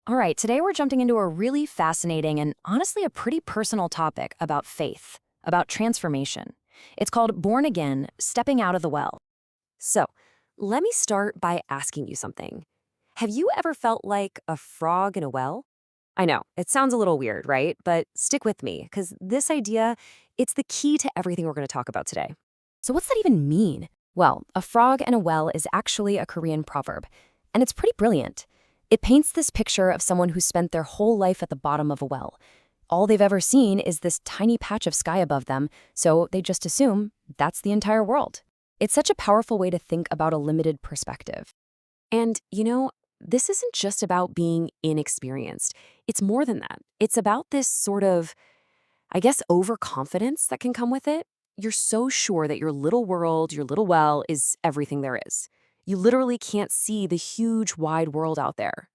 All right, today we're jumping into a really fascinating and honestly a pretty personal topic about faith, about transformation. It's called Born Again, Stepping Out of the Well. So, let me start by asking you something. Have you ever felt like a frog in a well? I know, it sounds a little weird, right? But stick with me, because this idea, it's the key to everything we're going to talk about today. So what's that even mean? Well, a frog in a well is actually a Korean proverb, and it's pretty brilliant. It paints this picture of someone who spent their whole life at the bottom of a well. All they've ever seen is this tiny patch of sky above them, so they just assume that's the entire world. It's such a powerful way to think about a limited perspective. And, this isn't just about being inexperienced. It's more than that. It's about this sort of, overconfidence that can come with it. You're so sure that your little world, your little well, is everything there is. You literally can't see the huge, wide world out there.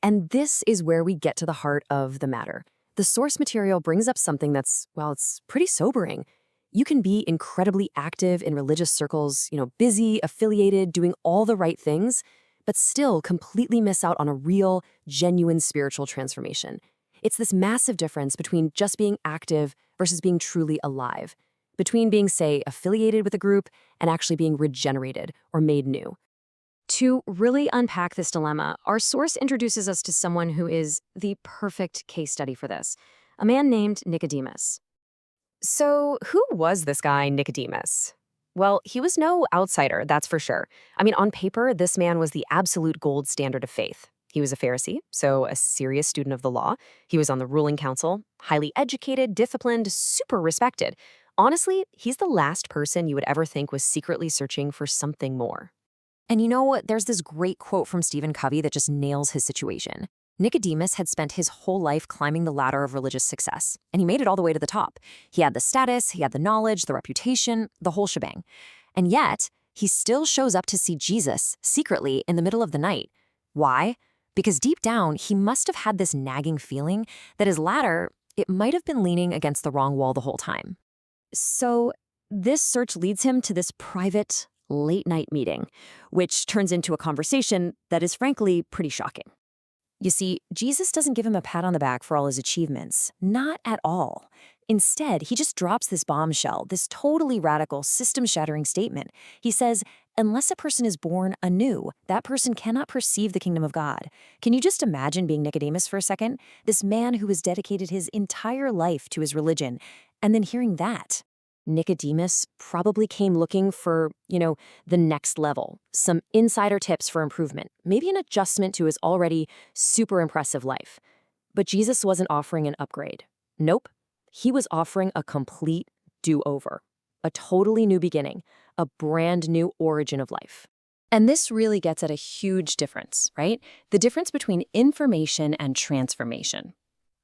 And this is where we get to the heart of the matter. The source material brings up something that's, it's pretty sobering. You can be incredibly active in religious circles, busy, affiliated, doing all the right things, but still completely miss out on a real, genuine spiritual transformation. It's this massive difference between just being active versus being truly alive, between being, say, affiliated with a group and actually being regenerated or made new. To really unpack this dilemma, our source introduces us to someone who is the perfect case study for this, a man named Nicodemus. So, who was this guy, Nicodemus? Well, he was no outsider, that's for sure. On paper, this man was the absolute gold standard of faith. He was a Pharisee, so a serious student of the law. He was on the ruling council, highly educated, disciplined, super respected. Honestly, he's the last person you would ever think was secretly searching for something more. And there's this great quote from Stephen Covey that just nails his situation. Nicodemus had spent his whole life climbing the ladder of religious success, and he made it all the way to the top. He had the status, he had the knowledge, the reputation, the whole shebang. And yet, he still shows up to see Jesus secretly in the middle of the night. Why? Because deep down, he must have had this nagging feeling that his ladder, it might have been leaning against the wrong wall the whole time. So, this search leads him to this private, late-night meeting, which turns into a conversation that is frankly pretty shocking. You see, Jesus doesn't give him a pat on the back for all his achievements. Not at all. Instead, he just drops this bombshell, this totally radical, system-shattering statement. He says, unless a person is born anew, that person cannot perceive the kingdom of God. Can you just imagine being Nicodemus for a second? This man who has dedicated his entire life to his religion, and then hearing that. Nicodemus probably came looking for, the next level, some insider tips for improvement, maybe an adjustment to his already super impressive life. But Jesus wasn't offering an upgrade. Nope. He was offering a complete do-over, a totally new beginning, a brand new origin of life. And this really gets at a huge difference, right? The difference between information and transformation.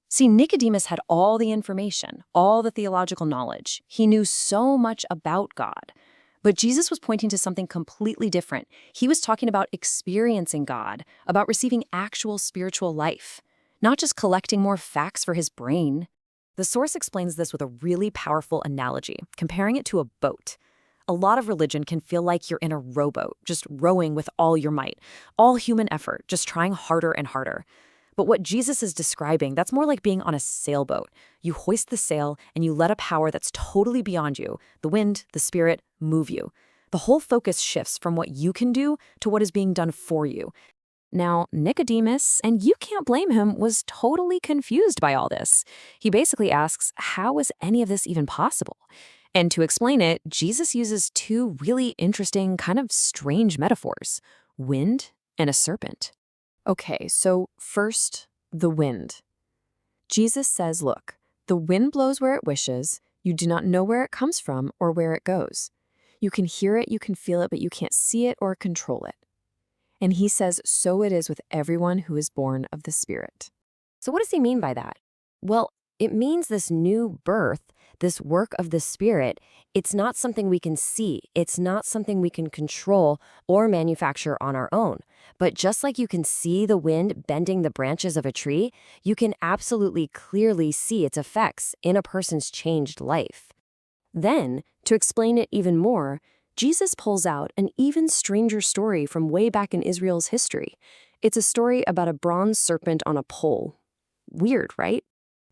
See, Nicodemus had all the information, all the theological knowledge. He knew so much about God. But Jesus was pointing to something completely different. He was talking about experiencing God, about receiving actual spiritual life, not just collecting more facts for his brain. The source explains this with a really powerful analogy, comparing it to a boat. A lot of religion can feel like you're in a rowboat, just rowing with all your might, all human effort, just trying harder and harder. But what Jesus is describing, that's more like being on a sailboat. You hoist the sail and you let a power that's totally beyond you, the wind, the spirit, move you. The whole focus shifts from what you can do to what is being done for you. Now, Nicodemus, and you can't blame him, was totally confused by all this. He basically asks, how is any of this even possible? And to explain it, Jesus uses two really interesting, kind of strange metaphors, wind and a serpent. Okay, so first, the wind. Jesus says, look, the wind blows where it wishes. You do not know where it comes from or where it goes. You can hear it, you can feel it, but you can't see it or control it. And he says, so it is with everyone who is born of the Spirit. So what does he mean by that? Well, it means this new birth, this work of the Spirit, it's not something we can see. It's not something we can control or manufacture on our own. But just like you can see the wind bending the branches of a tree, you can absolutely clearly see its effects in a person's changed life. Then, to explain it even more, Jesus pulls out an even stranger story from way back in Israel's history. It's a story about a bronze serpent on a pole. Weird, right?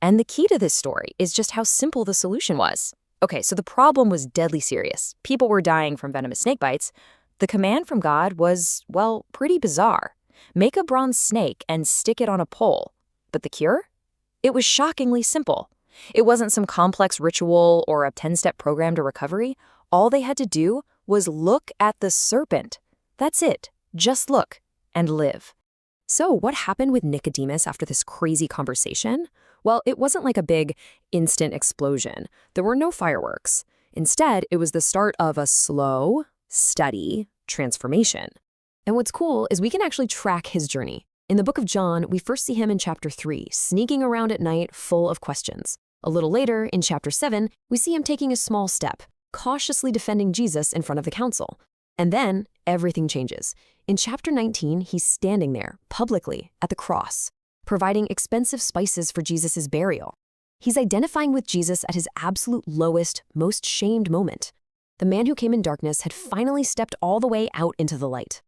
And the key to this story is just how simple the solution was. Okay, so the problem was deadly serious. People were dying from venomous snake bites. The command from God was, well, pretty bizarre. Make a bronze snake and stick it on a pole. But the cure? It was shockingly simple. It wasn't some complex ritual or a 10-step program to recovery. All they had to do was look at the serpent. That's it. Just look and live. So what happened with Nicodemus after this crazy conversation? Well, it wasn't like a big, instant explosion. There were no fireworks. Instead, it was the start of a slow, steady transformation. And what's cool is we can actually track his journey. In the book of John, we first see him in chapter 3, sneaking around at night full of questions. A little later, in chapter 7, we see him taking a small step, cautiously defending Jesus in front of the council. And then, everything changes. In chapter 19, he's standing there, publicly, at the cross, providing expensive spices for Jesus' burial. He's identifying with Jesus at his absolute lowest, most shamed moment. The man who came in darkness had finally stepped all the way out into the light.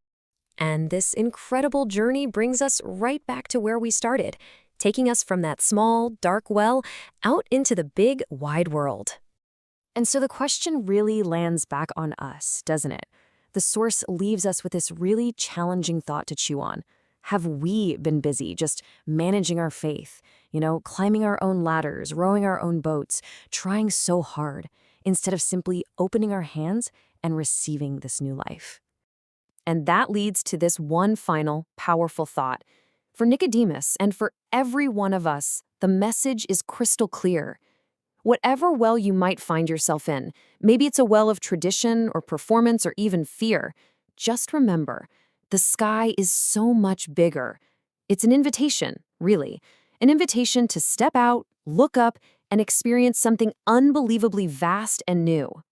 And this incredible journey brings us right back to where we started, taking us from that small, dark well out into the big, wide world. And so the question really lands back on us, doesn't it? The source leaves us with this really challenging thought to chew on. Have we been busy just managing our faith, climbing our own ladders, rowing our own boats, trying so hard, instead of simply opening our hands and receiving this new life? And that leads to this one final, powerful thought. For Nicodemus and for every one of us, the message is crystal clear. Whatever well you might find yourself in, maybe it's a well of tradition or performance or even fear, just remember, the sky is so much bigger. It's an invitation, really. An invitation to step out, look up, and experience something unbelievably vast and new.